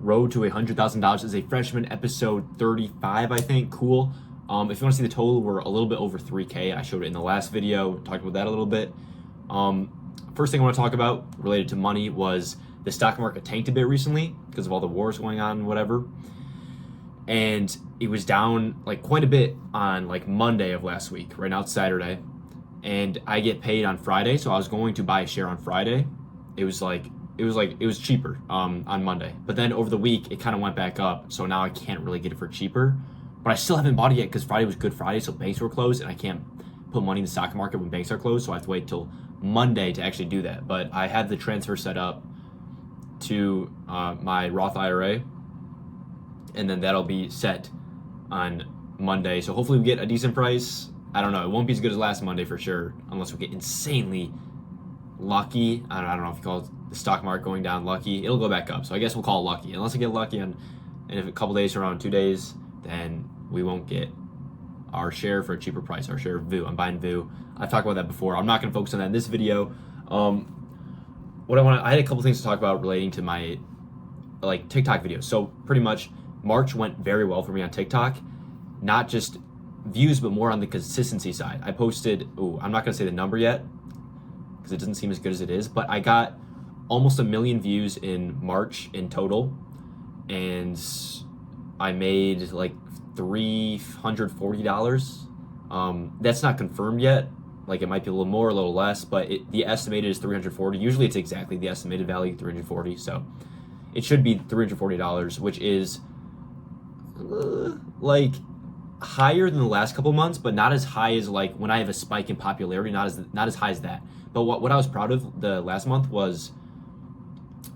Road to $100,000 as a freshman, episode 35, I think. Cool. If you want to see the total, we're a little bit over 3K. I showed it in the last video, talked about that a little bit. First thing I want to talk about related to money was the stock market tanked a bit recently because of all the wars going on and whatever. And it was down like quite a bit on like Monday of last week. Right now it's Saturday. And I get paid on Friday, so I was going to buy a share on Friday. It was cheaper on Monday. But then over the week, it kind of went back up. So now I can't really get it for cheaper. But I still haven't bought it yet because Friday was Good Friday, so banks were closed, and I can't put money in the stock market when banks are closed, so I have to wait till Monday to actually do that. But I have the transfer set up to my Roth IRA, and then that'll be set on Monday. So hopefully we get a decent price. I don't know. It won't be as good as last Monday for sure, unless we get insanely lucky. I don't know if you call it the stock market going down lucky. It'll go back up, so I guess we'll call it lucky. Unless I get lucky and if a couple days, around 2 days, then we won't get our share for a cheaper price, our share of VU. I'm buying VU. I've talked about that before. I'm not going to focus on that in this video. I had a couple things to talk about relating to my like TikTok videos. So pretty much March went very well for me on TikTok, not just views, but more on the consistency side. I posted, I'm not going to say the number yet because it doesn't seem as good as it is, but I got almost 1 million views in March in total, and I made like $340. That's not confirmed yet. Like it might be a little more, a little less, but the estimated is 340. Usually it's exactly the estimated value, 340. So it should be $340, which is like higher than the last couple months, but not as high as like when I have a spike in popularity. Not as high as that. But what I was proud of the last month was,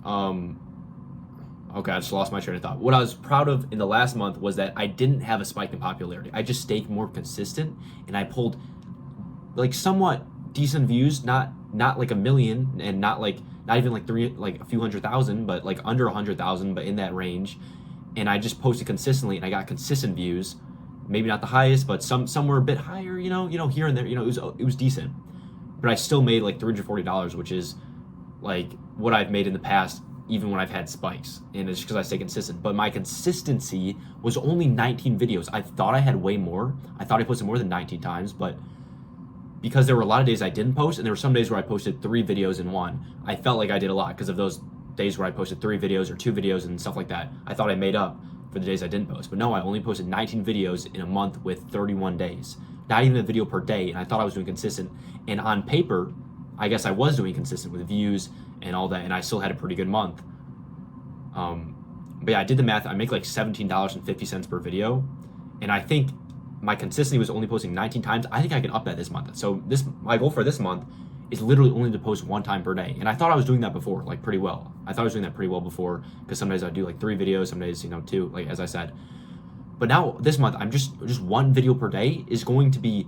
okay, I just lost my train of thought. What I was proud of in the last month was that I didn't have a spike in popularity. I just stayed more consistent, and I pulled like somewhat decent views, not like 1 million, and not even like a few 100,000, but like under 100,000, but in that range. And I just posted consistently, and I got consistent views. Maybe not the highest, but somewhere a bit higher, you know, here and there. You know, it was decent. But I still made like $340, which is like what I've made in the past, even when I've had spikes, and it's because I stay consistent. But my consistency was only 19 videos. I thought I had way more. I thought I posted more than 19 times, but because there were a lot of days I didn't post, and there were some days where I posted 3 videos in one, I felt like I did a lot because of those days where I posted 3 videos or 2 videos and stuff like that. I thought I made up for the days I didn't post. But no, I only posted 19 videos in a month with 31 days. Not even a video per day, and I thought I was doing consistent. And on paper, I guess I was doing consistent with views and all that, and I still had a pretty good month. But yeah, I did the math. I make like $17.50 per video, and I think my consistency was only posting 19 times. I think I can up that this month. So my goal for this month is literally only to post 1 time per day. And I thought I was doing that before, like pretty well. I thought I was doing that pretty well before, because some days I do like 3 videos, some days, 2, like as I said. But now this month, I'm just 1 video per day is going to be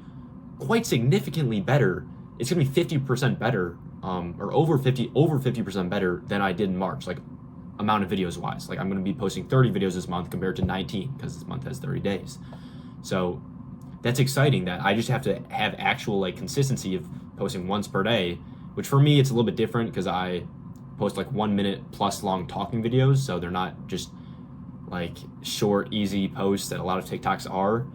quite significantly better. It's gonna be 50% better, or over 50% better than I did in March, like amount of videos wise. Like I'm gonna be posting 30 videos this month compared to 19, because this month has 30 days. So that's exciting that I just have to have actual like consistency of posting once per day, which for me it's a little bit different because I post like 1 minute plus long talking videos, so they're not just like short, easy posts that a lot of TikToks are.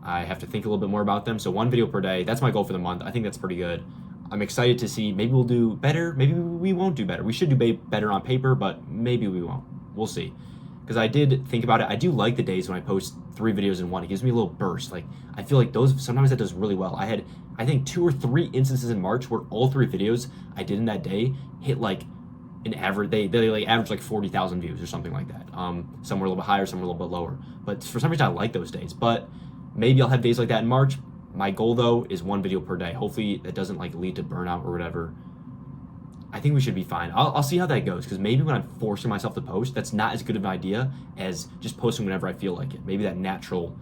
I have to think a little bit more about them. So 1 video per day, that's my goal for the month. I think that's pretty good. I'm excited to see, maybe we'll do better, maybe we won't do better. We should do better on paper, but maybe we won't. We'll see. Because I did think about it. I do like the days when I post 3 videos in one. It gives me a little burst. Like I feel like sometimes that does really well. I had, I think 2 or 3 instances in March where all 3 videos I did in that day hit like an average, they like average like 40,000 views or something like that. Some were a little bit higher, some were a little bit lower. But for some reason I like those days. But maybe I'll have days like that in March. My goal though is 1 video per day. Hopefully that doesn't like lead to burnout or whatever. I think we should be fine. I'll see how that goes, because maybe when I'm forcing myself to post, that's not as good of an idea as just posting whenever I feel like it. Maybe that natural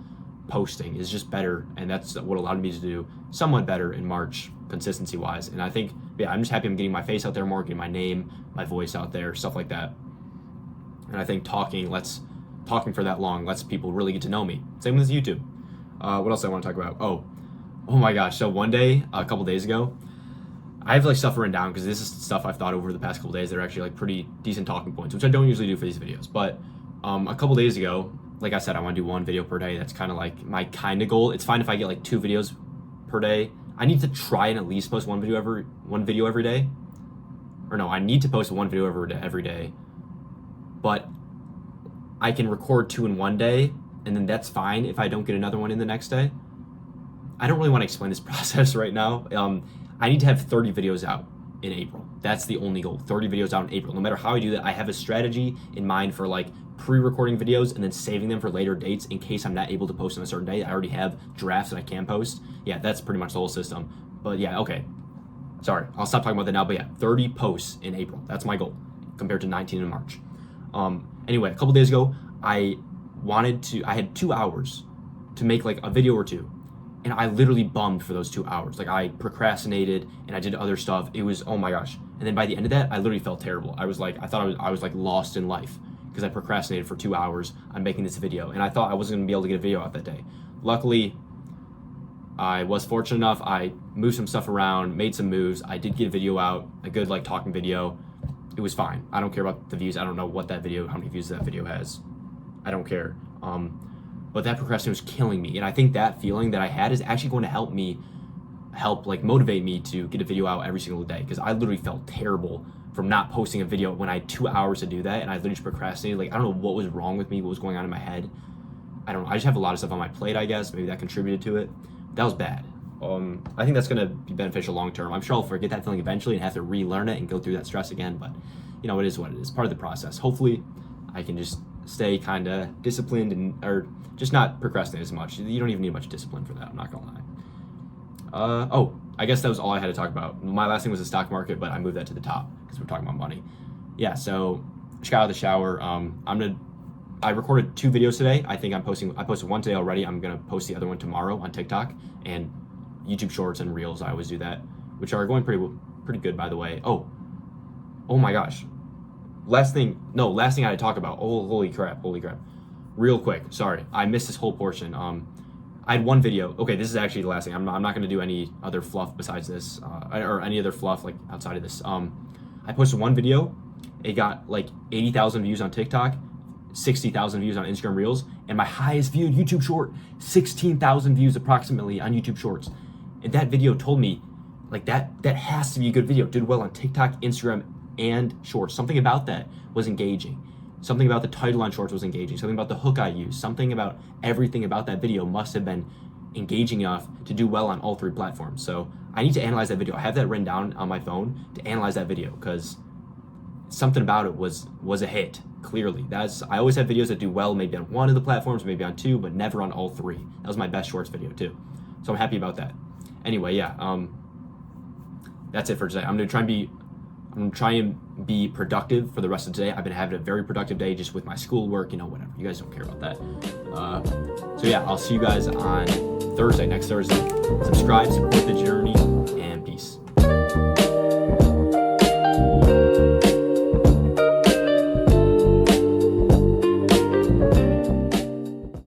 posting is just better, and that's what allowed me to do somewhat better in March, consistency wise. And I think, yeah, I'm just happy I'm getting my face out there more, getting my name, my voice out there, stuff like that. And I think talking for that long lets people really get to know me. Same with YouTube. What else I want to talk about? Oh my gosh. So one day, a couple days ago, I have like stuff written down because this is stuff I've thought over the past couple days that are actually like pretty decent talking points, which I don't usually do for these videos. But a couple days ago, like I said, I want to do 1 video per day. That's kind of like my kind of goal. It's fine if I get like 2 videos per day. I need to try and at least post one video every day. Or no, I need to post 1 video every day. But I can record 2 in one day, and then that's fine if I don't get another one in the next day. I don't really want to explain this process right now. I need to have 30 videos out in April. That's the only goal, 30 videos out in April. No matter how I do that, I have a strategy in mind for like pre-recording videos and then saving them for later dates in case I'm not able to post on a certain day. I already have drafts that I can post. Yeah, that's pretty much the whole system. But yeah, okay. Sorry, I'll stop talking about that now. But yeah, 30 posts in April. That's my goal compared to 19 in March. Anyway, a couple days ago, I had 2 hours to make like a video or 2. And I literally bummed for those 2 hours. Like I procrastinated and I did other stuff. It was, oh my gosh. And then by the end of that, I literally felt terrible. I thought I was like lost in life because I procrastinated for 2 hours on making this video. And I thought I wasn't gonna be able to get a video out that day. Luckily, I was fortunate enough. I moved some stuff around, made some moves. I did get a video out, a good like talking video. It was fine. I don't care about the views. I don't know how many views that video has. I don't care. But that procrastination was killing me. And I think that feeling that I had is actually going to help motivate me to get a video out every single day. Because I literally felt terrible from not posting a video when I had 2 hours to do that. And I literally just procrastinated. Like, I don't know what was wrong with me, what was going on in my head. I don't know. I just have a lot of stuff on my plate, I guess. Maybe that contributed to it. That was bad. I think that's going to be beneficial long term. I'm sure I'll forget that feeling eventually and have to relearn it and go through that stress again. But, you know, it is what it is. Part of the process. Hopefully, I can just stay kind of disciplined or just not procrastinate as much. You don't even need much discipline for that. I'm not going to lie. I guess that was all I had to talk about. My last thing was the stock market, but I moved that to the top because we're talking about money. Yeah, so just got out of the shower. I recorded 2 videos today. I posted one today already. I'm going to post the other one tomorrow on TikTok and YouTube Shorts and Reels. I always do that, which are going pretty good, by the way. Oh my gosh. Last thing I had to talk about. Oh, holy crap. Real quick. Sorry. I missed this whole portion. I had 1 video. Okay, this is actually the last thing. I'm not going to do any other fluff besides this, or any other fluff like outside of this. I posted 1 video. It got like 80,000 views on TikTok, 60,000 views on Instagram Reels, and my highest viewed YouTube short, 16,000 views approximately on YouTube Shorts. And that video told me, like, that has to be a good video. Did well on TikTok, Instagram, and Shorts. Something about that was engaging. Something about the title on Shorts was engaging. Something about the hook I used. Something about everything about that video must have been engaging enough to do well on all 3 platforms. So I need to analyze that video. I have that written down on my phone to analyze that video because something about it was a hit. Clearly, I always have videos that do well, maybe on 1 of the platforms, maybe on 2, but never on all 3. That was my best Shorts video too. So I'm happy about that. Anyway, yeah, that's it for today. I'm gonna try and be productive for the rest of today. I've been having a very productive day just with my schoolwork, whatever. You guys don't care about that. So yeah, I'll see you guys on next Thursday. Subscribe, support the journey.